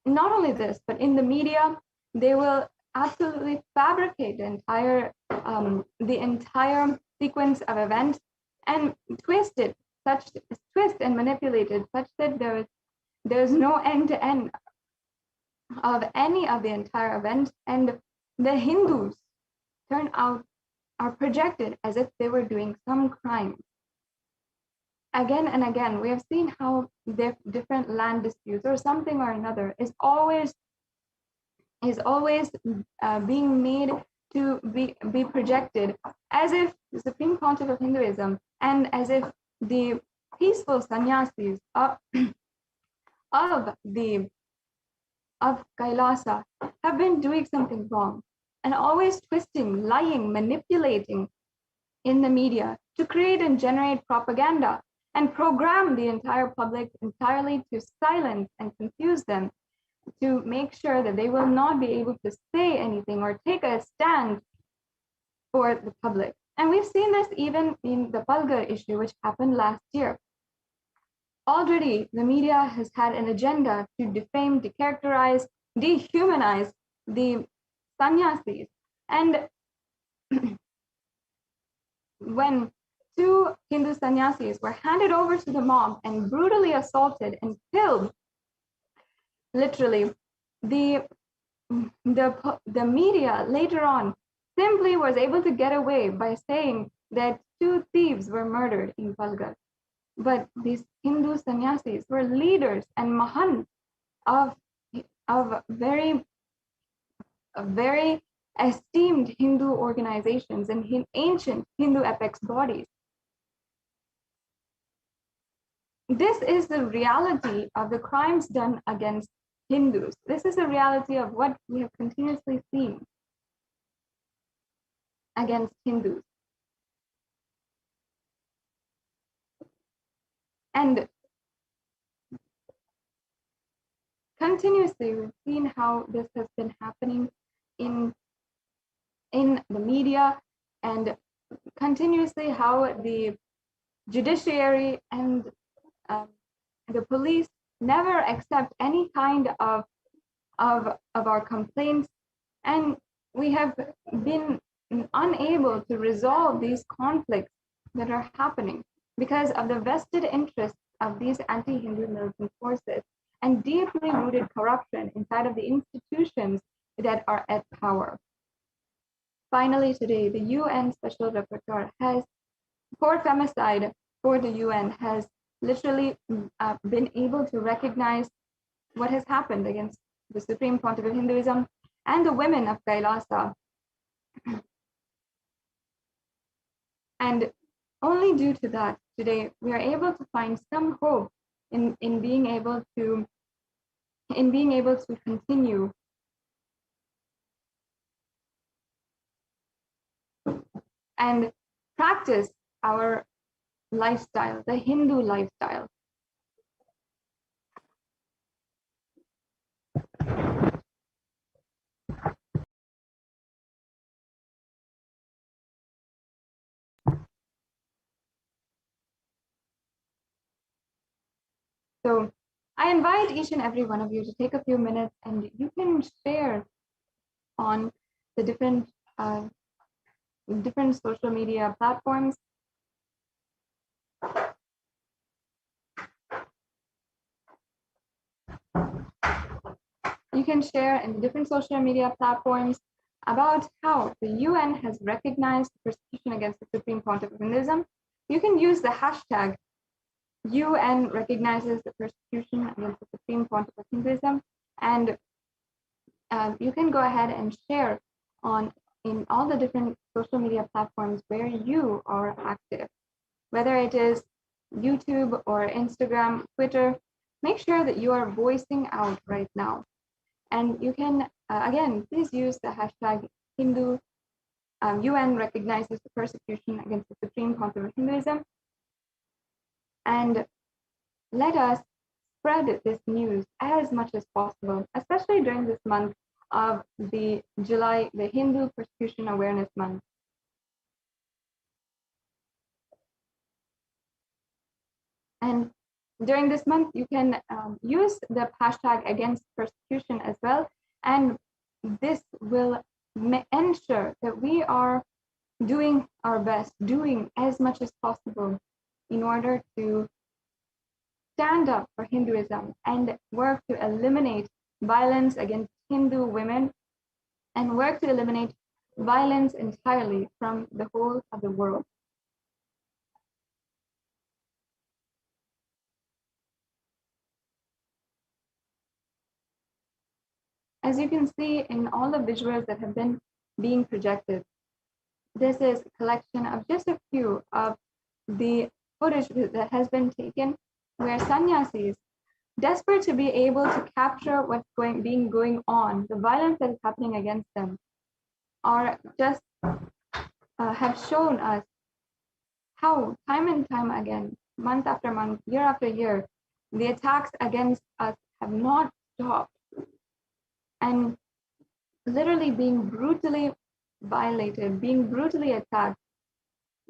not only this, but in the media, they will absolutely fabricate the entire sequence of events and twist and manipulate it such that there's no end to end of any of the entire event, and the Hindus are projected as if they were doing some crime. Again and again, we have seen how different land disputes or something or another is always being made to be projected as if the Supreme Pontiff of Hinduism and as if the peaceful sannyasis of Kailasa have been doing something wrong, and always twisting, lying, manipulating in the media to create and generate propaganda and program the entire public entirely to silence and confuse them, to make sure that they will not be able to say anything or take a stand for the public. And we've seen this even in the Palgar issue, which happened last year. Already, the media has had an agenda to defame, decharacterize, dehumanize the sannyasis. And when 2 Hindu sannyasis were handed over to the mob and brutally assaulted and killed, literally, the media later on simply was able to get away by saying that 2 thieves were murdered in Palgar. But these Hindu sannyasis were leaders and mahants of very esteemed Hindu organizations and ancient Hindu apex bodies. This is the reality of the crimes done against Hindus. This is the reality of what we have continuously seen against Hindus. And continuously, we've seen how this has been happening in the media, and continuously how the judiciary and the police never accept any kind of our complaints, and we have been unable to resolve these conflicts that are happening because of the vested interests of these anti-Hindu militant forces and deeply rooted corruption inside of the institutions that are at power. Finally, today, the UN Special Rapporteur for femicide for the UN has literally been able to recognize what has happened against the Supreme Pontiff of Hinduism and the women of Kailasa. And only due to that, today, we are able to find some hope in being able to continue and practice our lifestyle, the Hindu lifestyle. So I invite each and every one of you to take a few minutes, and you can share on the different social media platforms. You can share in the different social media platforms about how the UN has recognized persecution against the Supreme Pontiff of Hinduism. You can use the hashtag UN recognizes the persecution against the Supreme Pontiff of Hinduism, and you can go ahead and share in all the different social media platforms where you are active, whether it is YouTube or Instagram, Twitter. Make sure that you are voicing out right now. And you can, again, please use the hashtag UN recognizes the persecution against the Supreme Pontiff of Hinduism. And let us spread this news as much as possible, especially during this month of the Hindu Persecution Awareness Month. And during this month, you can use the hashtag against persecution as well. And this will ensure that we are doing our best, doing as much as possible in order to stand up for Hinduism and work to eliminate violence against Hindu women and work to eliminate violence entirely from the whole of the world. As you can see in all the visuals that have been being projected, this is a collection of just a few of the footage that has been taken where sannyasis, desperate to be able to capture what's going on, the violence that is happening against them, are just have shown us how time and time again, month after month, year after year, the attacks against us have not stopped, and literally being brutally violated, being brutally attacked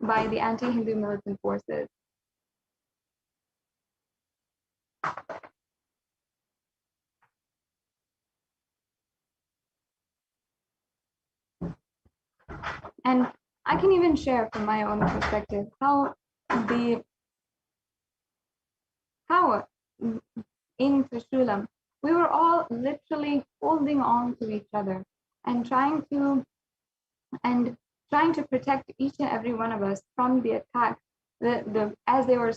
by the anti-Hindu militant forces. And I can even share from my own perspective how in Trishoolam, we were all literally holding on to each other and trying to protect each and every one of us from the attack, as they were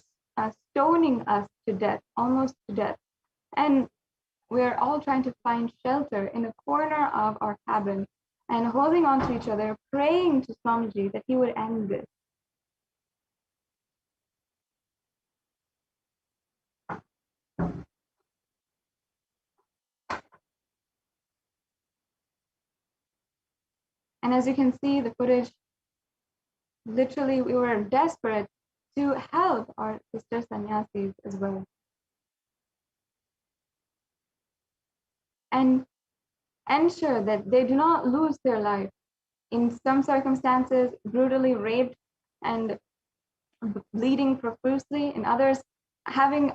stoning us to death, almost to death. And we're all trying to find shelter in a corner of our cabin and holding on to each other, praying to Swamiji that he would end this. And as you can see, the footage, literally, we were desperate to help our sister sannyasis as well. And ensure that they do not lose their life. In some circumstances, brutally raped and bleeding profusely. In others, having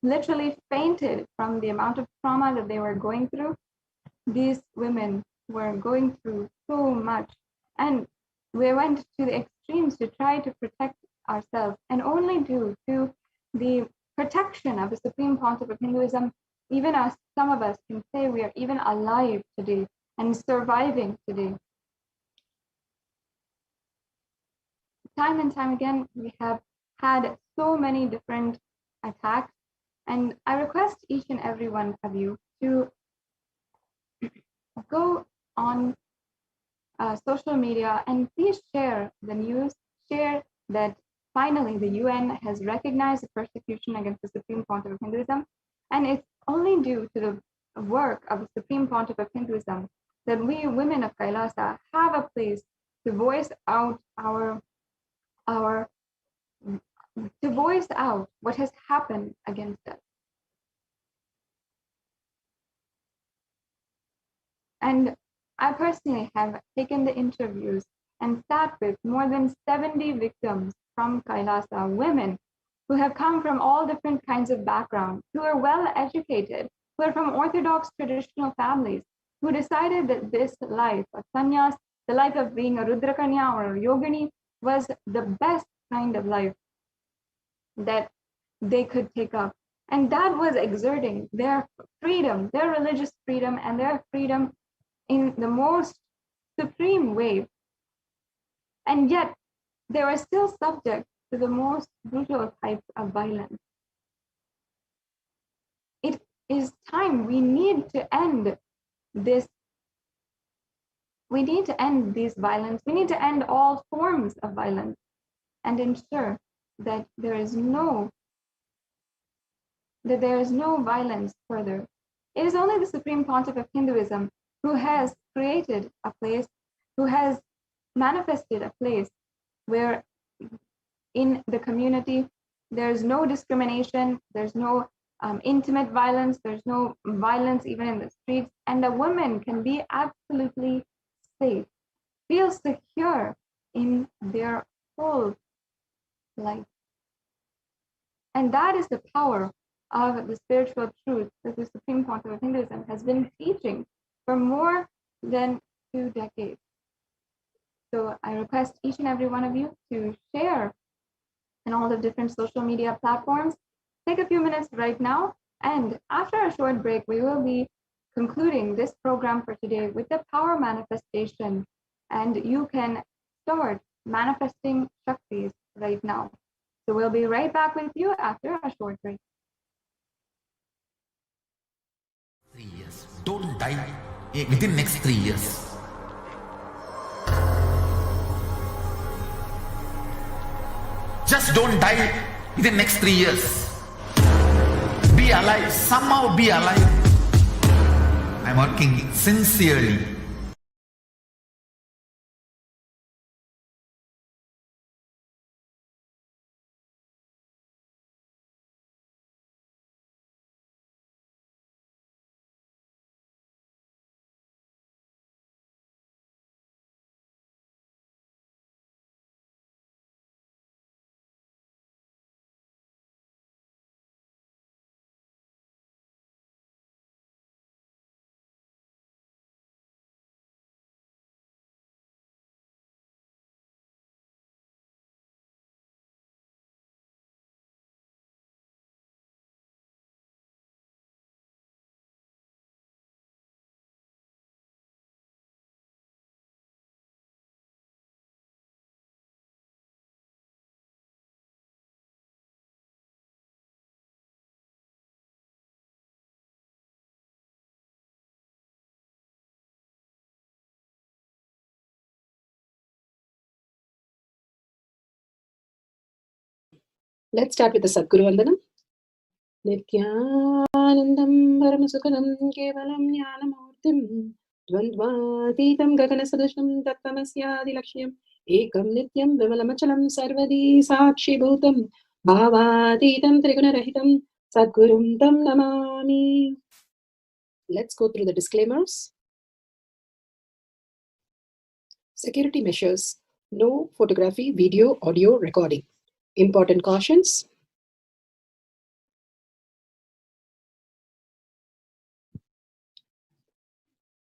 literally fainted from the amount of trauma that they were going through. These women were going through so much, and we went to the extremes to try to protect ourselves, and only due to the protection of the Supreme Pontiff of Hinduism, even as some of us can say we are even alive today and surviving today. Time and time again, we have had so many different attacks, and I request each and every one of you to go on social media and please share the news, share that finally the UN has recognized the persecution against the Supreme Pontiff of Hinduism, and it's only due to the work of the Supreme Pontiff of Hinduism that we women of Kailasa have a place to voice out what has happened against us. And I personally have taken the interviews and sat with more than 70 victims from Kailasa, women who have come from all different kinds of backgrounds, who are well educated, who are from orthodox traditional families, who decided that this life of sannyas, the life of being a Rudrakanya or a Yogini, was the best kind of life that they could take up. And that was exerting their freedom, their religious freedom, and their freedom in the most supreme way. And yet, they were still subject to the most brutal types of violence. It is time. We need to end this. We need to end this violence. We need to end all forms of violence and ensure that there is no violence further. It is only the Supreme Pontiff of Hinduism who has created a place, who has manifested a place where in the community there's no discrimination, there's no intimate violence, there's no violence even in the streets, and a woman can be absolutely safe, feel secure in their whole life. And that is the power of the spiritual truth that the Supreme Council of Hinduism has been teaching for more than 2 decades. So I request each and every one of you to share in all the different social media platforms. Take a few minutes right now, and after a short break, we will be concluding this program for today with the power manifestation, and you can start manifesting Shaktis right now. So we'll be right back with you after a short break. 3 years. Don't die within next 3 years. Just don't die within next 3 years. Be alive. Somehow be alive. I'm working sincerely. Let's start with the Sadguru Vandanam. Nithyanandam Paramashivoham Kevalam Jnanamurtim Dvandvatitam Gaganasadusham Tattamasyadi Lakshyam Ekam Nityam Vimalamachalam Sarvadi Sakshi Bhutam Bhavatitam Trigunarahitam Sadgurum Tam Namami. Let's go through the disclaimers. Security measures. No photography, video, audio recording. Important cautions.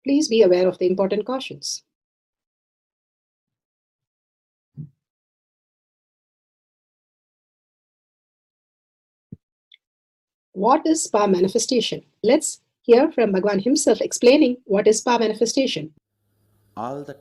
Please be aware of the important cautions. What is power manifestation? Let's hear from Bhagwan himself explaining what is power manifestation. All the